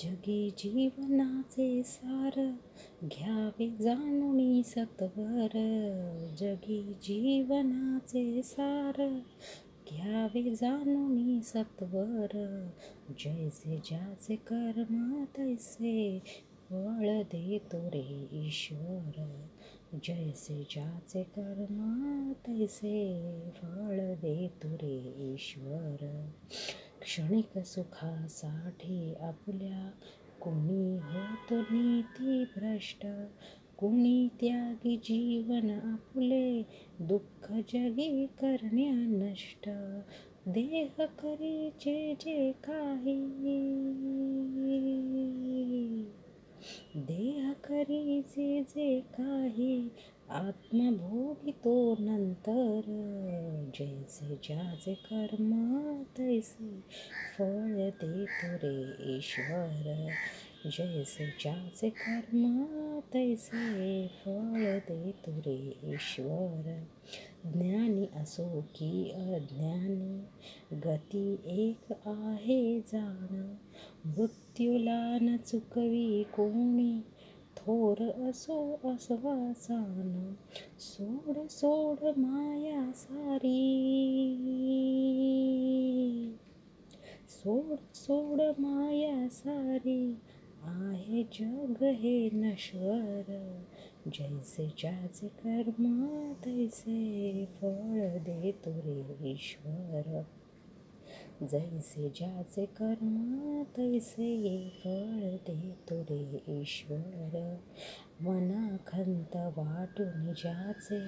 जगी जीवनाचे सार, घ्यावे जाणूनी सत्वर. जगी जीवनाचे सार, घ्यावे जाणूनी सत्वर. जैसे ज्याचे कर्म तैसे फळ देतो रे ईश्वर. जैसे ज्याचे कर्म तैसे फळ देतो रे ईश्वर. क्षणिक सुखासाठी आपुल्या कोणी होतो नीती भ्रष्ट. कोणी त्यागी जीवन आपुले, दुःख जगी करण्या नष्ट. देह करीचे जे काही, देह करीचे जे काही, आत्मभोगितो नंतर. जैसे ज्याचे कर्म तैसे फळ देतो रे ईश्वर. जैसे ज्याचे कर्म तैसे फळ देतो रे ईश्वर. ज्ञानी असो की अज्ञानी, गती एक आहे जाण. मृत्यूला न चुकवी कोणी, थोर असो अस्वासान. सोड सोड माया सारी, सोड सोड माया सारी, आहे जग हे नश्वर. जैसे ज्याचे कर्म तैसे फळ देतो रे ईश्वर. जैसे ज्याचे कर्म तैसे फळ देतो रे ईश्वर. मनाखंत वाटून ज्याचे,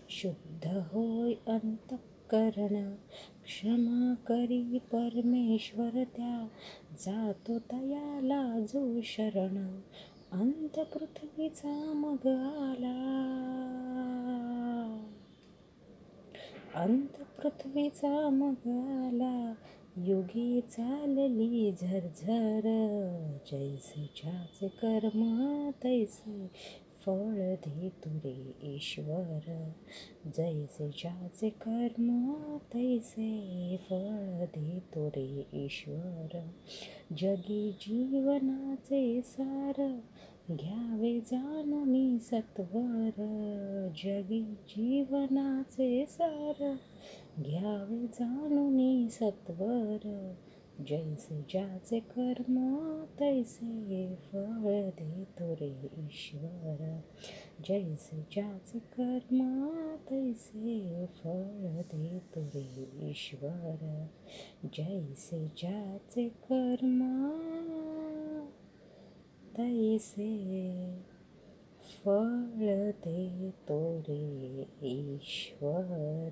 शुद्ध होय अंतःकरण. क्षमा करी परमेश्वर त्या, जातो तयाला जो शरण. अंत पृथ्वीचा मग आला, अंत पृथ्वीचा मग आला. युगे चालली झरझर. जैसे ज्याचे कर्म तैसे फळ देतो रे ईश्वर. जैसे ज्याचे कर्म तैसे फळ देतो रे ईश्वर. जगी जीवनाचे सार, घ्यावे जाणूनी सत्वर. जगी जीवनाचे सार, घ्यावे जाणूनी सत्वर. जैसे ज्याचे कर्म तैसे फळ देतो रे ईश्वर. जैसे ज्याचे कर्म तैसे फळ देतो रे ईश्वर. जैसे ज्याचे कर्म तैसे फळ देतो रे ईश्वर.